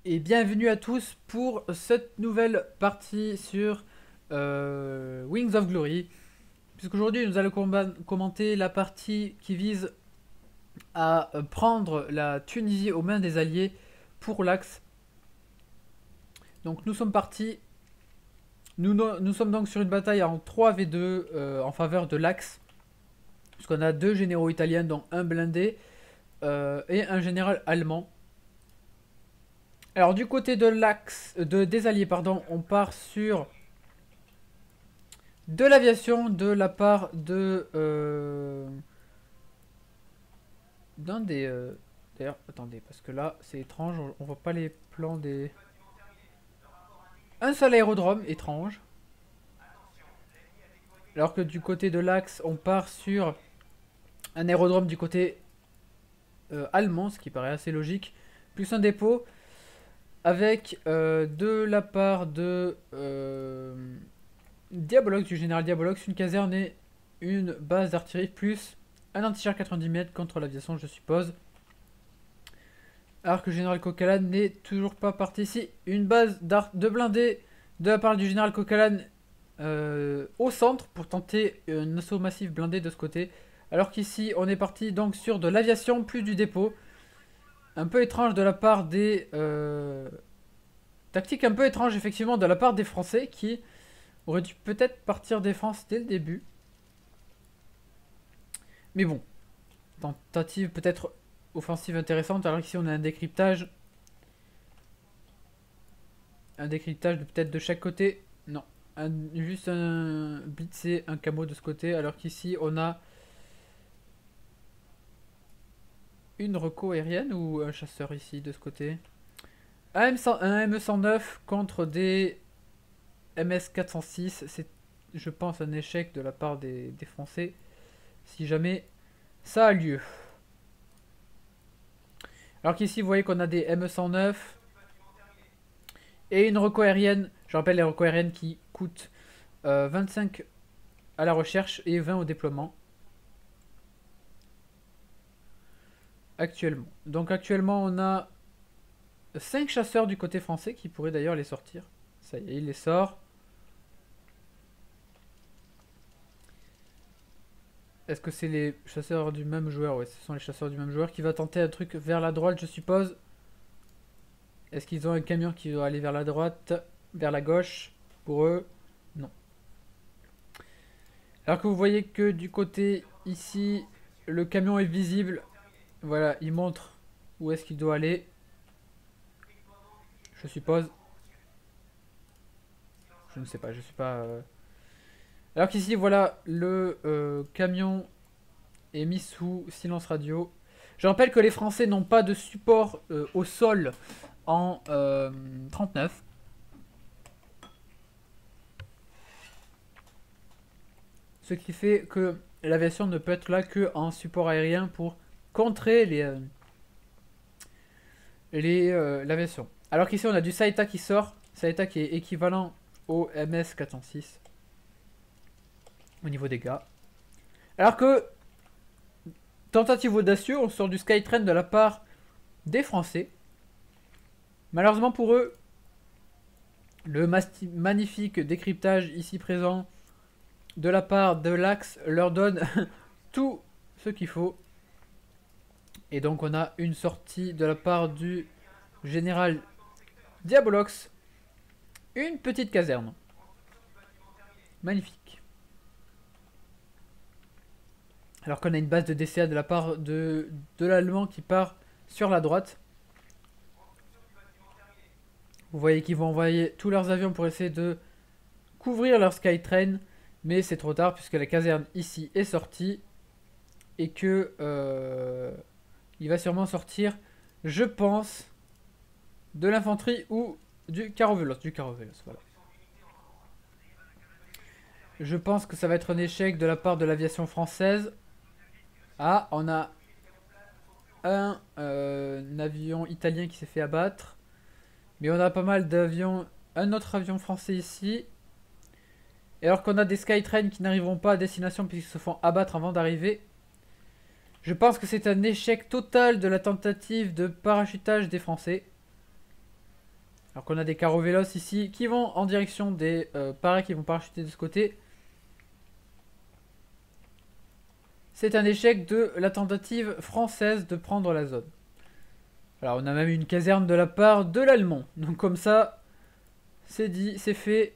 Et bienvenue à tous pour cette nouvelle partie sur Wings of Glory. Puisqu'aujourd'hui nous allons commenter la partie qui vise à prendre la Tunisie aux mains des Alliés pour l'Axe. Donc nous sommes partis. Nous sommes donc sur une bataille en 3v2 en faveur de l'Axe. Puisqu'on a deux généraux italiens, dont un blindé et un général allemand. Alors du côté de l'axe des alliés, pardon, on part sur de l'aviation de la part de d'un des d'ailleurs attendez parce que là c'est étrange, on voit pas les plans des un seul aérodrome étrange. Alors que du côté de l'axe, on part sur un aérodrome du côté allemand, ce qui paraît assez logique, plus un dépôt avec de la part de Diabolox, du général Diabolox, une caserne et une base d'artillerie, plus un anti-char 90 mètres contre l'aviation, je suppose. Alors que le général Coquelin n'est toujours pas parti ici. Une base de blindés de la part du général Coquelin au centre pour tenter un assaut massif blindé de ce côté. Alors qu'ici, on est parti donc sur de l'aviation plus du dépôt. Un peu étrange de la part des... tactique un peu étrange effectivement de la part des Français qui auraient dû peut-être partir défense dès le début. Mais bon, tentative peut-être offensive intéressante, alors qu'ici on a un décryptage. Un décryptage peut-être de chaque côté. Non, juste un blitzé, un camo de ce côté, alors qu'ici on a une reco aérienne ou un chasseur ici de ce côté. Un M109 contre des MS406, c'est je pense un échec de la part des Français si jamais ça a lieu. Alors qu'ici vous voyez qu'on a des M109 et une reco aérienne. Je rappelle les reco aériennes qui coûtent 25 à la recherche et 20 au déploiement. Actuellement. Donc actuellement on a 5 chasseurs du côté français qui pourraient d'ailleurs les sortir. Ça y est, il les sort. Est-ce que c'est les chasseurs du même joueur? Ouais, ce sont les chasseurs du même joueur qui va tenter un truc vers la droite, je suppose. Est-ce qu'ils ont un camion qui doit aller vers la droite, vers la gauche? Pour eux, non. Alors que vous voyez que du côté ici, le camion est visible. Voilà, il montre où est-ce qu'il doit aller. Je suppose. Je ne sais pas, je suis pas... Alors qu'ici, voilà, le camion est mis sous silence radio. Je rappelle que les Français n'ont pas de support au sol en 39. Ce qui fait que l'aviation ne peut être là que en support aérien pour contrer l'aviation. Alors qu'ici on a du Saïta qui sort. Saïta qui est équivalent au MS-406 au niveau des dégâts. Alors que, tentative audacieux, on sort du Skytrain de la part des Français. Malheureusement pour eux, le magnifique décryptage ici présent de la part de l'Axe leur donne tout ce qu'il faut. Et donc on a une sortie de la part du général Diabolox. Une petite caserne. Magnifique. Alors qu'on a une base de DCA de la part de l'Allemand qui part sur la droite. Vous voyez qu'ils vont envoyer tous leurs avions pour essayer de couvrir leur Skytrain. Mais c'est trop tard puisque la caserne ici est sortie. Et que il va sûrement sortir, je pense, de l'infanterie ou du Carovelos. Voilà. Je pense que ça va être un échec de la part de l'aviation française. Ah, on a un avion italien qui s'est fait abattre. Mais on a pas mal d'avions. Un autre avion français ici. Et alors qu'on a des Skytrain qui n'arriveront pas à destination puisqu'ils se font abattre avant d'arriver. Je pense que c'est un échec total de la tentative de parachutage des Français. Alors qu'on a des carreaux véloces ici qui vont en direction des pareils qui vont parachuter de ce côté. C'est un échec de la tentative française de prendre la zone. Alors on a même une caserne de la part de l'Allemand. Donc comme ça, c'est dit, c'est fait.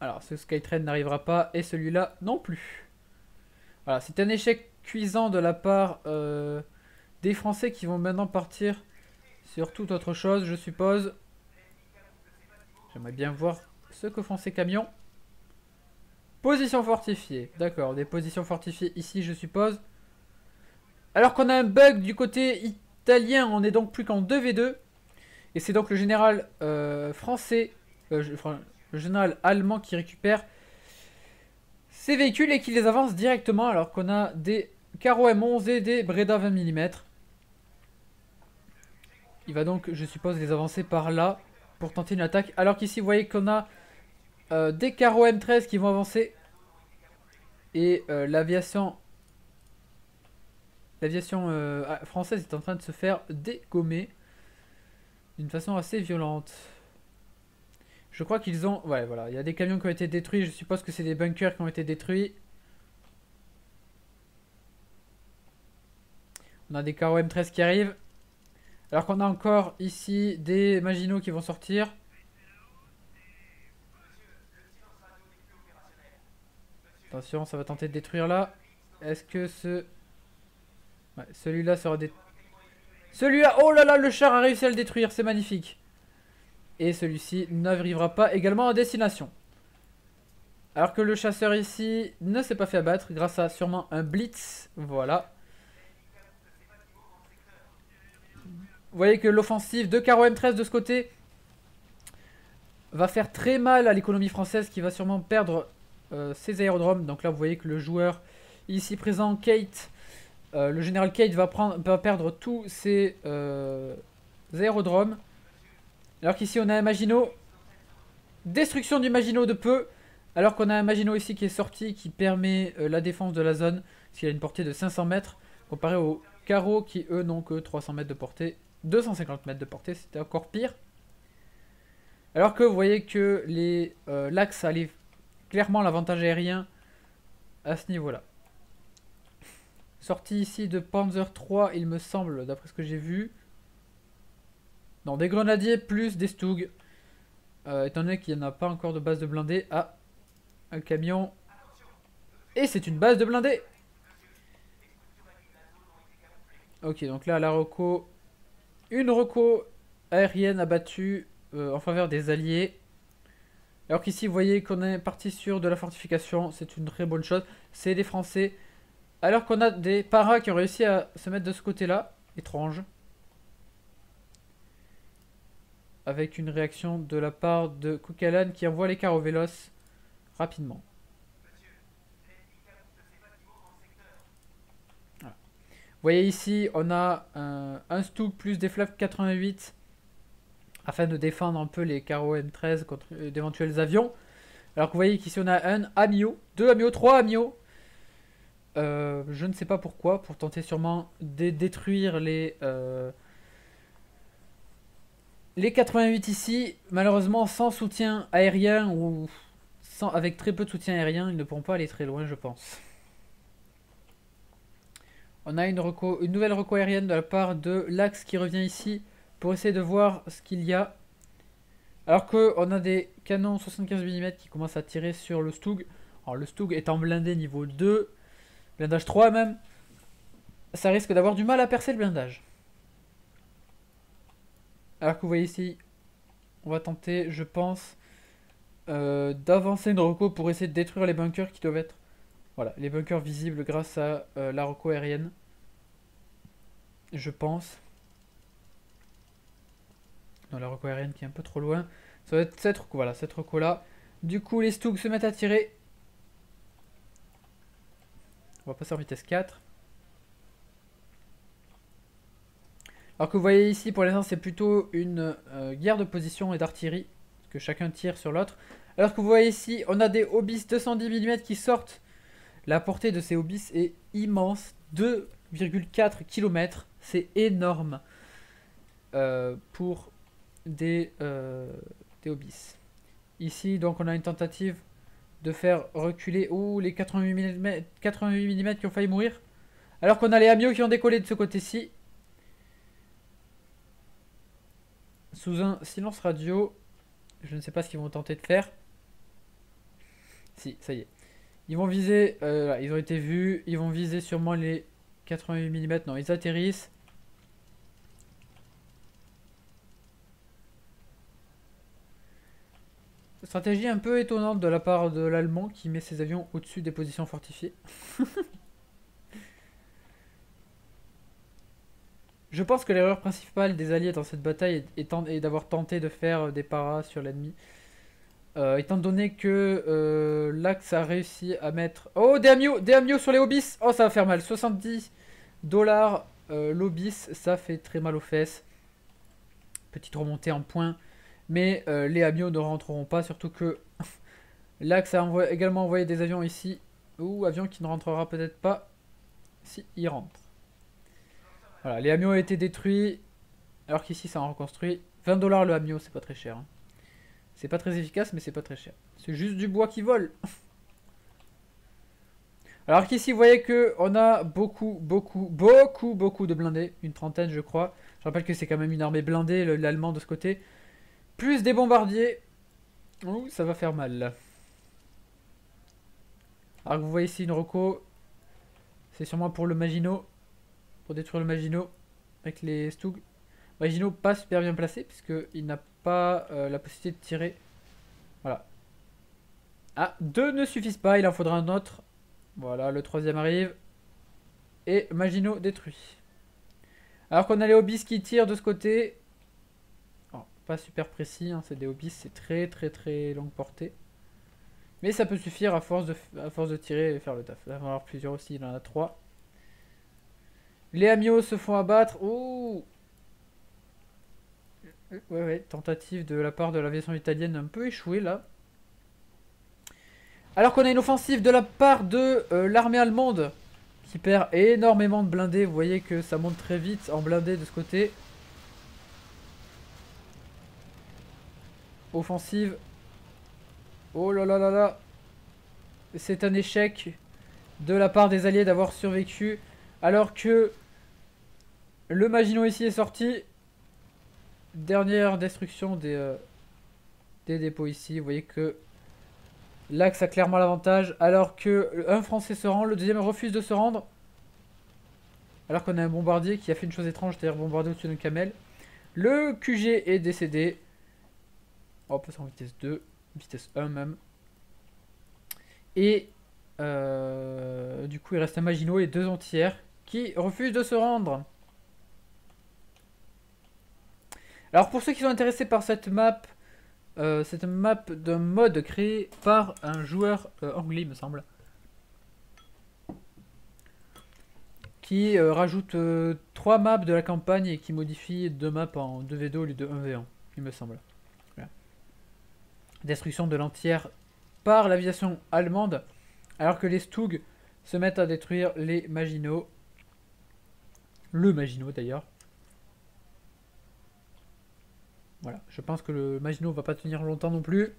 Alors ce Skytrain n'arrivera pas et celui-là non plus. Voilà, c'est un échec cuisant de la part des Français qui vont maintenant partir sur toute autre chose, je suppose. J'aimerais bien voir ce que font ces camions. Position fortifiée. D'accord, des positions fortifiées ici, je suppose. Alors qu'on a un bug du côté italien, on est donc plus qu'en 2v2. Et c'est donc le général français, le général allemand qui récupère ces véhicules et qui les avance directement alors qu'on a des carreaux M11 et des Breda 20 mm. Il va donc, je suppose, les avancer par là pour tenter une attaque. Alors qu'ici, vous voyez qu'on a des carreaux M13 qui vont avancer. Et l'aviation française est en train de se faire dégommer d'une façon assez violente. Je crois qu'ils ont... Ouais, voilà, il y a des camions qui ont été détruits. Je suppose que c'est des bunkers qui ont été détruits. On a des carreaux M13 qui arrivent. Alors qu'on a encore ici des Maginot qui vont sortir. Attention, ça va tenter de détruire là. Est-ce que ce... Ouais, celui-là sera détruit. Celui-là, oh là là, le char a réussi à le détruire, c'est magnifique. Et celui-ci n'arrivera pas également à destination. Alors que le chasseur ici ne s'est pas fait abattre grâce à sûrement un blitz. Voilà. Vous voyez que l'offensive de Caro M13 de ce côté va faire très mal à l'économie française qui va sûrement perdre ses aérodromes. Donc là vous voyez que le joueur ici présent, Kate, le général Kate va perdre tous ses aérodromes. Alors qu'ici on a un Maginot. Destruction du Maginot de peu. Alors qu'on a un Maginot ici qui est sorti, qui permet la défense de la zone. Parce qu'il a une portée de 500 mètres. Comparé aux carreaux qui eux n'ont que 300 mètres de portée. 250 mètres de portée, c'était encore pire. Alors que vous voyez que l'axe a clairement l'avantage aérien à ce niveau-là. Sortie ici de Panzer III, il me semble, d'après ce que j'ai vu. Non, des grenadiers plus des Stug. Étant donné qu'il n'y en a pas encore de base de blindés. Ah, un camion. Et c'est une base de blindés. Ok, donc là, la reco. Une reco aérienne abattue en faveur des alliés. Alors qu'ici, vous voyez qu'on est parti sur de la fortification. C'est une très bonne chose. C'est des Français. Alors qu'on a des paras qui ont réussi à se mettre de ce côté-là. Étrange. Avec une réaction de la part de Kukalan qui envoie les carreaux véloces rapidement. Voilà. Vous voyez ici, on a un Stug plus des Flak 88 afin de défendre un peu les carreaux M13 contre d'éventuels avions. Alors que vous voyez qu'ici on a un Amio, 2 Amio, 3 Amio. Je ne sais pas pourquoi, pour tenter sûrement de détruire les 88 ici. Malheureusement sans soutien aérien ou avec très peu de soutien aérien, ils ne pourront pas aller très loin je pense. On a une nouvelle reco aérienne de la part de l'Axe qui revient ici pour essayer de voir ce qu'il y a. Alors qu'on a des canons 75 mm qui commencent à tirer sur le Stug. Alors le Stug étant blindé niveau 2, blindage 3 même, ça risque d'avoir du mal à percer le blindage. Alors que vous voyez ici, on va tenter, je pense, d'avancer une reco pour essayer de détruire les bunkers qui doivent être... Voilà, les bunkers visibles grâce à la reco aérienne. Je pense. Non, la reco aérienne qui est un peu trop loin. Ça va être cette reco, voilà, cette reco là. Du coup, les Stug se mettent à tirer. On va passer en vitesse 4. Alors que vous voyez ici, pour l'instant, c'est plutôt une guerre de position et d'artillerie. Que chacun tire sur l'autre. Alors que vous voyez ici, on a des Obis 210 mm qui sortent. La portée de ces Obis est immense. 2,4 km. C'est énorme. pour des Hobbies. Ici, donc, on a une tentative de faire reculer les 88 mm qui ont failli mourir. Alors qu'on a les Amiaux qui ont décollé de ce côté-ci. Sous un silence radio. Je ne sais pas ce qu'ils vont tenter de faire. Si, ça y est. Ils vont viser, là, ils ont été vus. Ils vont viser sûrement les 88 mm. Non, ils atterrissent. Stratégie un peu étonnante de la part de l'Allemand qui met ses avions au-dessus des positions fortifiées. Je pense que l'erreur principale des Alliés dans cette bataille est d'avoir tenté de faire des paras sur l'ennemi. Étant donné que l'Axe a réussi à mettre... Oh, des Amiaux sur les Hobbies. Oh, ça va faire mal. 70 dollars l'Hobbies, ça fait très mal aux fesses. Petite remontée en points. Mais les Amiaux ne rentreront pas, surtout que l'Axe a également envoyé des avions ici. Ou avion qui ne rentrera peut-être pas si il rentre. Voilà, les Amiaux ont été détruits. Alors qu'ici ça en reconstruit. 20 dollars le Amiaux, c'est pas très cher. Hein. C'est pas très efficace, mais c'est pas très cher. C'est juste du bois qui vole. Alors qu'ici, vous voyez que on a beaucoup de blindés. Une trentaine, je crois. Je rappelle que c'est quand même une armée blindée, l'allemand de ce côté. Plus des bombardiers. Ouh, ça va faire mal. Alors que vous voyez ici une reco. C'est sûrement pour le Maginot. Pour détruire le Maginot. Avec les Stug. Maginot pas super bien placé. Puisqu'il n'a pas la possibilité de tirer. Voilà. Ah, 2 ne suffisent pas. Il en faudra un autre. Voilà, le troisième arrive. Et Maginot détruit. Alors qu'on a les Hobbies qui tirent de ce côté. Oh, pas super précis, hein, c'est des Hobbies, c'est très longue portée. Mais ça peut suffire à force de tirer et faire le taf. Là, il va y en avoir plusieurs aussi, il en a 3. Les Amiaux se font abattre. Oh, ouais, tentative de la part de l'aviation italienne un peu échouée là. Alors qu'on a une offensive de la part de l'armée allemande qui perd énormément de blindés. Vous voyez que ça monte très vite en blindés de ce côté. Offensive. Oh là là là là. C'est un échec de la part des alliés d'avoir survécu. Alors que le Maginot ici est sorti. Dernière destruction des dépôts ici. Vous voyez que l'Axe a clairement l'avantage. Alors que un Français se rend, le deuxième refuse de se rendre. Alors qu'on a un bombardier qui a fait une chose étrange, c'est-à-dire bombarder au-dessus d'un camel. Le QG est décédé. Hop, c'est en vitesse 2, vitesse 1 même. Et du coup, il reste un Maginot et 2 entières qui refusent de se rendre. Alors pour ceux qui sont intéressés par cette map d'un mode créé par un joueur anglais, il me semble. Qui rajoute 3 maps de la campagne et qui modifie 2 maps en 2v2 au lieu de 1v1, il me semble. Voilà. Destruction de l'entière par l'aviation allemande, alors que les Stug se mettent à détruire les Maginot. Le Maginot d'ailleurs. Voilà, je pense que le Maginot va pas tenir longtemps non plus.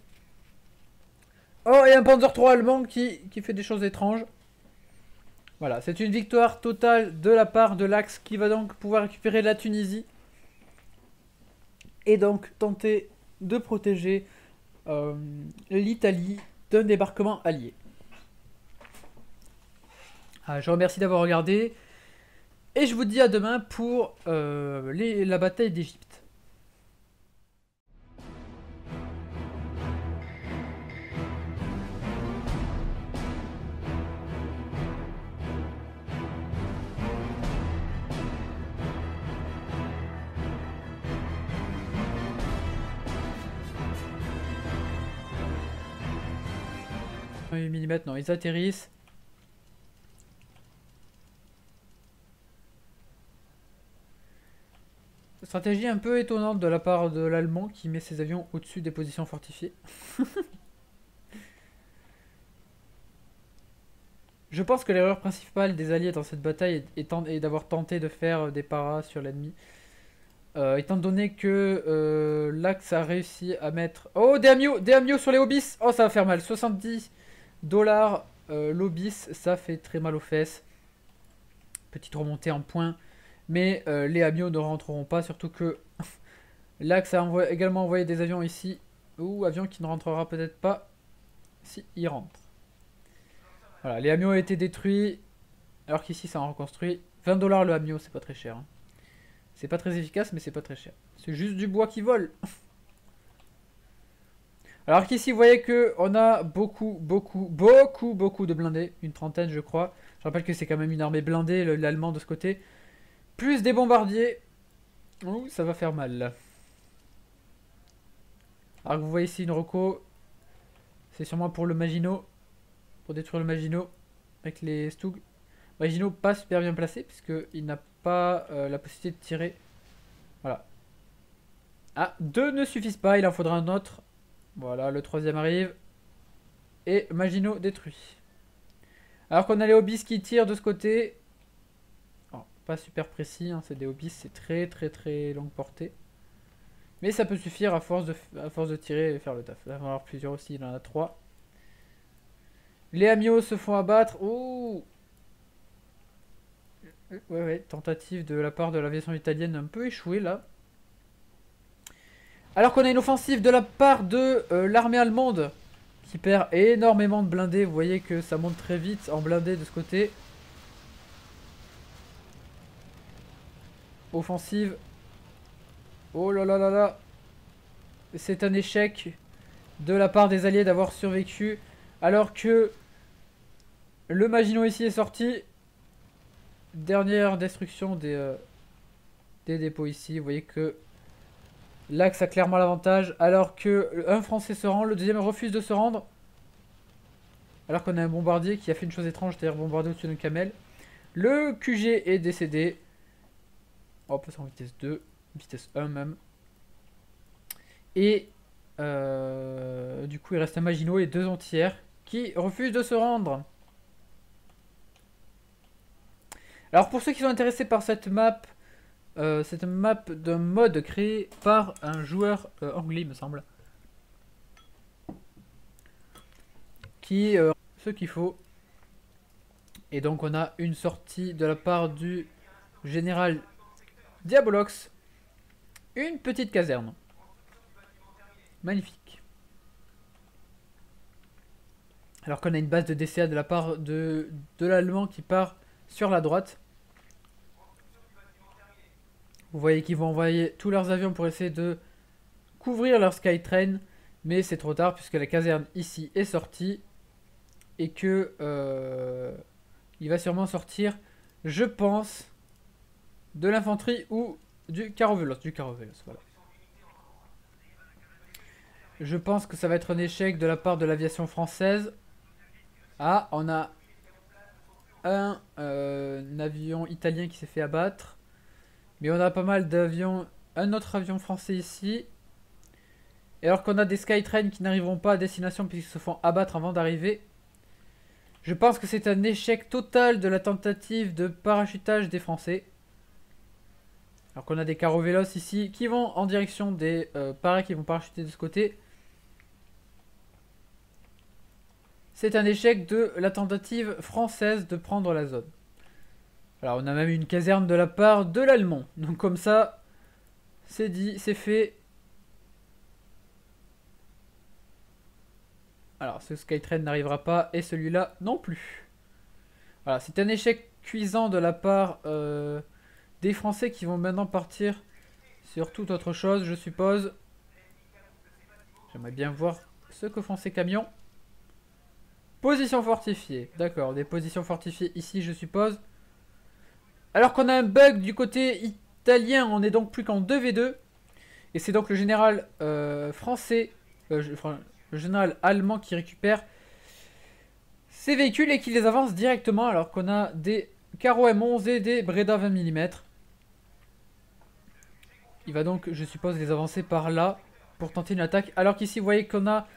Oh, et un Panzer III allemand qui fait des choses étranges. Voilà, c'est une victoire totale de la part de l'Axe qui va donc pouvoir récupérer la Tunisie. Et donc tenter de protéger l'Italie d'un débarquement allié. Je vous remercie d'avoir regardé. Et je vous dis à demain pour la bataille d'Égypte. Mm, non, ils atterrissent. Stratégie un peu étonnante de la part de l'Allemand qui met ses avions au-dessus des positions fortifiées. Je pense que l'erreur principale des Alliés dans cette bataille est d'avoir tenté de faire des paras sur l'ennemi. Étant donné que l'Axe a réussi à mettre... Oh, des Amiaux sur les Obis. Oh, ça va faire mal. 70$ l'Obis, ça fait très mal aux fesses. Petite remontée en points. Mais les Amiaux ne rentreront pas, surtout que l'Axe a également envoyé des avions ici. Ou avion qui ne rentrera peut-être pas si il rentre. Voilà, les Amiaux ont été détruits. Alors qu'ici, ça en reconstruit. 20$ le Amio, c'est pas très cher. Hein. C'est pas très efficace, mais c'est pas très cher. C'est juste du bois qui vole. Alors qu'ici, vous voyez que on a beaucoup de blindés. Une trentaine, je crois. Je rappelle que c'est quand même une armée blindée, l'allemand de ce côté. Plus des bombardiers. Ouh, ça va faire mal. Alors que vous voyez ici une reco. C'est sûrement pour le Maginot. Pour détruire le Maginot. Avec les Stug. Maginot pas super bien placé, puisqu'il n'a pas la possibilité de tirer. Voilà. Ah, 2 ne suffisent pas, il en faudra un autre. Voilà, le troisième arrive. Et Maginot détruit. Alors qu'on a les Obis qui tirent de ce côté. Oh, pas super précis, hein, c'est des Obis, c'est très longue portée. Mais ça peut suffire à force de tirer et faire le taf. Il va y en avoir plusieurs aussi, il en a 3. Les Amiaux se font abattre. Oh! Ouais, tentative de la part de l'aviation italienne un peu échouée là. Alors qu'on a une offensive de la part de l'armée allemande qui perd énormément de blindés. Vous voyez que ça monte très vite en blindés de ce côté. Offensive. Oh là là là là. C'est un échec de la part des alliés d'avoir survécu. Alors que le Maginot ici est sorti. Dernière destruction des dépôts ici. Vous voyez que l'Axe a clairement l'avantage. Alors que un Français se rend, le deuxième refuse de se rendre. Alors qu'on a un bombardier qui a fait une chose étrange, c'est-à-dire bombarder au-dessus d'un camel. Le QG est décédé. On va passer en vitesse 2, vitesse 1 même. Et du coup il reste un Maginot et 2 entières qui refusent de se rendre. Alors pour ceux qui sont intéressés par cette map d'un mode créé par un joueur anglais me semble. Qui ce qu'il faut. Et donc on a une sortie de la part du général Diabolox. Une petite caserne. Magnifique. Alors qu'on a une base de DCA de la part de l'allemand qui part sur la droite. Vous voyez qu'ils vont envoyer tous leurs avions pour essayer de couvrir leur Skytrain. Mais c'est trop tard puisque la caserne ici est sortie. Et que il va sûrement sortir, je pense, de l'infanterie ou du Carovelos. Voilà. Je pense que ça va être un échec de la part de l'aviation française. Ah, on a un avion italien qui s'est fait abattre. Mais on a pas mal d'avions. Un autre avion français ici. Et alors qu'on a des Skytrain qui n'arriveront pas à destination puisqu'ils se font abattre avant d'arriver. Je pense que c'est un échec total de la tentative de parachutage des Français. Alors qu'on a des Carovelos ici qui vont en direction des paras qui vont parachuter de ce côté. C'est un échec de la tentative française de prendre la zone. Alors on a même une caserne de la part de l'Allemand. Donc comme ça, c'est dit, c'est fait. Alors ce Skytrain n'arrivera pas et celui-là non plus. Voilà, c'est un échec cuisant de la part des Français qui vont maintenant partir sur toute autre chose, je suppose. J'aimerais bien voir ce que font ces camions. Position fortifiée. D'accord, des positions fortifiées ici, je suppose. Alors qu'on a un bug du côté italien, on est donc plus qu'en 2v2. Et c'est donc le général français, le général allemand qui récupère ces véhicules et qui les avance directement alors qu'on a des Caro M11 et des Breda 20 mm. Il va donc, je suppose, les avancer par là pour tenter une attaque. Alors qu'ici, vous voyez qu'on a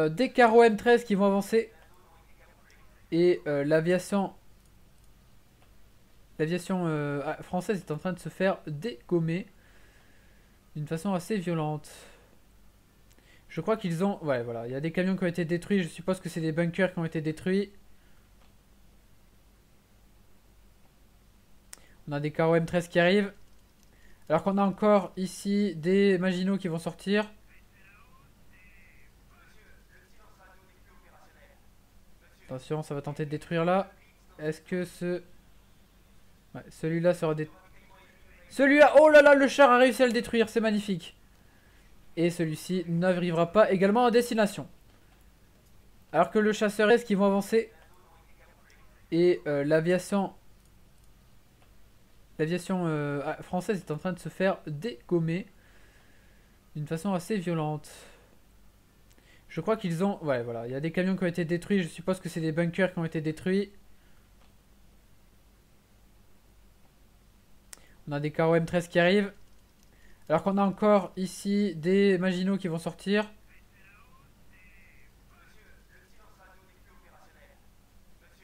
des Caro M13 qui vont avancer. Et l'aviation française est en train de se faire dégommer. d'une façon assez violente. Je crois qu'ils ont... Ouais, voilà, il y a des camions qui ont été détruits. Je suppose que c'est des bunkers qui ont été détruits. On a des carros M13 qui arrivent. Alors qu'on a encore ici des Maginot qui vont sortir. Attention, ça va tenter de détruire là. Est-ce que ce... Ouais, celui-là sera détruit. Celui-là, oh là là, le char a réussi à le détruire, c'est magnifique. Et celui-ci n'arrivera pas également à destination. Alors que le chasseur est, qui vont avancer. Et l'aviation française est en train de se faire dégommer d'une façon assez violente. Je crois qu'ils ont... Ouais, voilà, il y a des camions qui ont été détruits. Je suppose que c'est des bunkers qui ont été détruits. On a des carros M13 qui arrivent. Alors qu'on a encore ici des Maginot qui vont sortir.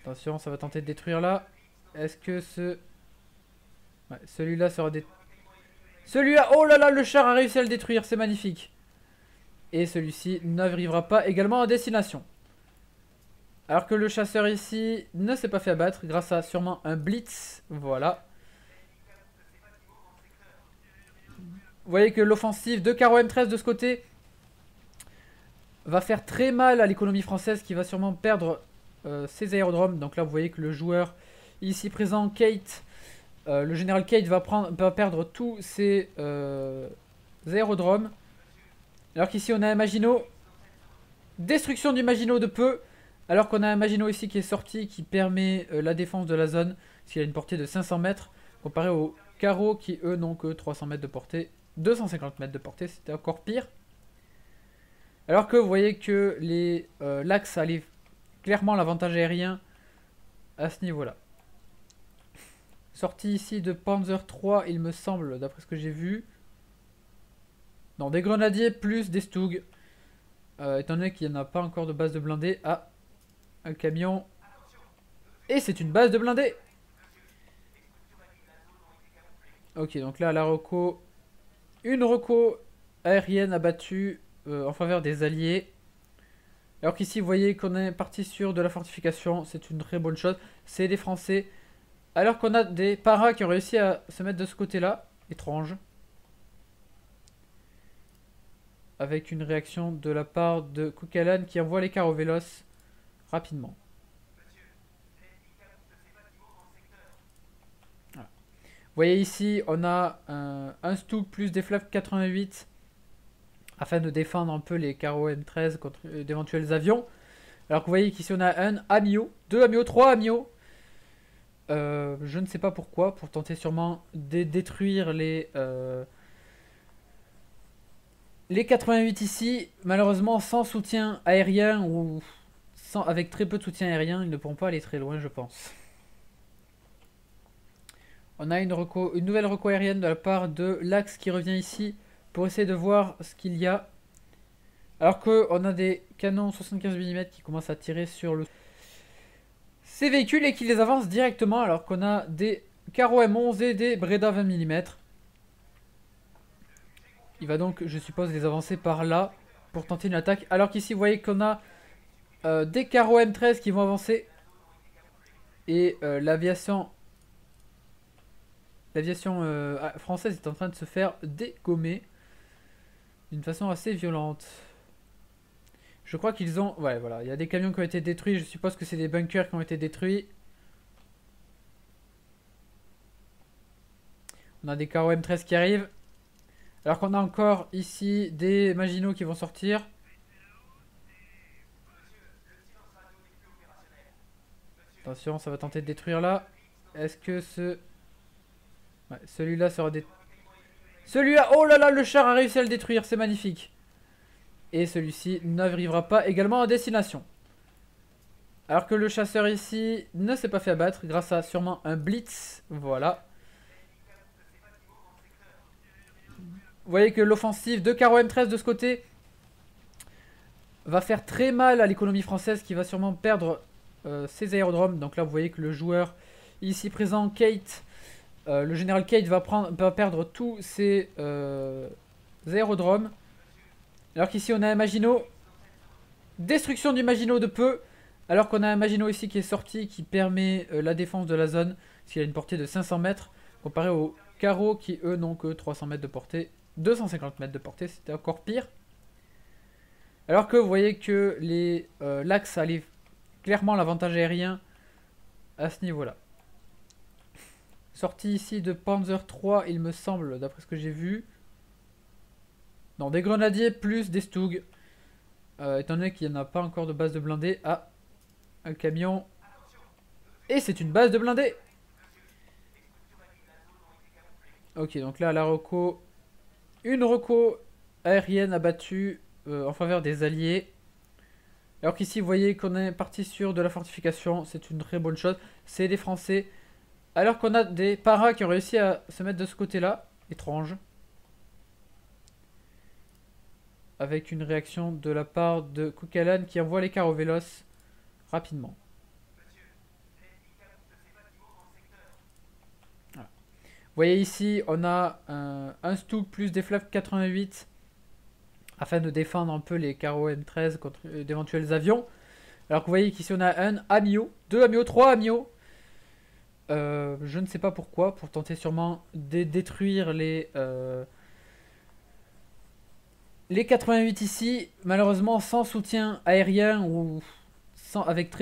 Attention, ça va tenter de détruire là. Est-ce que ce... Ouais, celui-là sera détruit. Celui-là, oh là là, le char a réussi à le détruire, c'est magnifique. Et celui-ci n'arrivera pas également à destination. Alors que le chasseur ici ne s'est pas fait abattre grâce à sûrement un blitz. Voilà. Vous voyez que l'offensive de Caro M13 de ce côté va faire très mal à l'économie française qui va sûrement perdre ses aérodromes. Donc là vous voyez que le joueur ici présent, Kate, le général Kate va perdre tous ses aérodromes. Alors qu'ici on a un Maginot. Destruction du Maginot de peu. Alors qu'on a un Maginot ici qui est sorti, qui permet la défense de la zone. Parce qu'il a une portée de 500 mètres. Comparé aux carreaux qui eux n'ont que 300 mètres de portée. 250 mètres de portée, c'était encore pire. Alors que vous voyez que l'axe a clairement l'avantage aérien à ce niveau-là. Sortie ici de Panzer III, il me semble, d'après ce que j'ai vu. Non, des grenadiers plus des Stug. Étant donné qu'il n'y en a pas encore de base de blindés. Ah, un camion. Et c'est une base de blindés. Ok, donc là, la reco. Une reco aérienne abattue en faveur des alliés. Alors qu'ici, vous voyez qu'on est parti sur de la fortification. C'est une très bonne chose. C'est des Français. Alors qu'on a des paras qui ont réussi à se mettre de ce côté-là. Étrange. Avec une réaction de la part de Kukalan qui envoie les carros véloces rapidement. Voilà. Vous voyez ici, on a un Stug plus des Flak 88 afin de défendre un peu les carros M13 contre d'éventuels avions. Alors que vous voyez qu'ici on a un Amio, 2 Amio, 3 Amio. Je ne sais pas pourquoi, pour tenter sûrement de détruire les 88 ici. Malheureusement sans soutien aérien ou avec très peu de soutien aérien, ils ne pourront pas aller très loin je pense. On a une nouvelle reco aérienne de la part de l'Axe qui revient ici pour essayer de voir ce qu'il y a. Alors qu'on a des canons 75 mm qui commencent à tirer sur ces véhicules et qui les avancent directement alors qu'on a des carreaux M11 et des Breda 20 mm. Il va donc, je suppose, les avancer par là pour tenter une attaque. Alors qu'ici, vous voyez qu'on a des carreaux M13 qui vont avancer. Et l'aviation française est en train de se faire dégommer d'une façon assez violente. Je crois qu'ils ont... Ouais, voilà, il y a des camions qui ont été détruits. Je suppose que c'est des bunkers qui ont été détruits. On a des carreaux M13 qui arrivent. Alors qu'on a encore ici des Maginot qui vont sortir. Attention, ça va tenter de détruire là. Est-ce que ce... Ouais, celui-là sera détruit. Celui-là, oh là là, le char a réussi à le détruire, c'est magnifique. Et celui-ci n'arrivera pas également à destination. Alors que le chasseur ici ne s'est pas fait abattre grâce à sûrement un blitz. Voilà. Vous voyez que l'offensive de Caro M13 de ce côté va faire très mal à l'économie française qui va sûrement perdre ses aérodromes. Donc là vous voyez que le joueur ici présent, Kate, le général Kate va perdre tous ses aérodromes. Alors qu'ici on a un Maginot. Destruction du Maginot de peu. Alors qu'on a un Maginot ici qui est sorti, qui permet la défense de la zone. Parce qu'il a une portée de 500 mètres. Comparé aux carreaux qui eux n'ont que 300 mètres de portée. 250 mètres de portée, c'était encore pire. Alors que vous voyez que l'axe a clairement l'avantage aérien à ce niveau-là. Sortie ici de Panzer 3, il me semble, d'après ce que j'ai vu. Non, des grenadiers plus des Stug. Étant donné qu'il n'y en a pas encore de base de blindés. Ah, un camion. Et c'est une base de blindés. Ok, donc là, la reco. Une reco aérienne abattue en faveur des alliés. Alors qu'ici, vous voyez qu'on est parti sur de la fortification. C'est une très bonne chose. C'est des Français. Alors qu'on a des paras qui ont réussi à se mettre de ce côté-là. Étrange. Avec une réaction de la part de Kukalan qui envoie les carros véloces rapidement. Voilà. Vous voyez ici, on a un Stug plus des Flav 88 afin de défendre un peu les carros M13 contre d'éventuels avions. Alors que vous voyez qu'ici on a un Amio, 2 Amio, 3 Amio. Je ne sais pas pourquoi, pour tenter sûrement de détruire les 88 ici, malheureusement sans soutien aérien ou avec très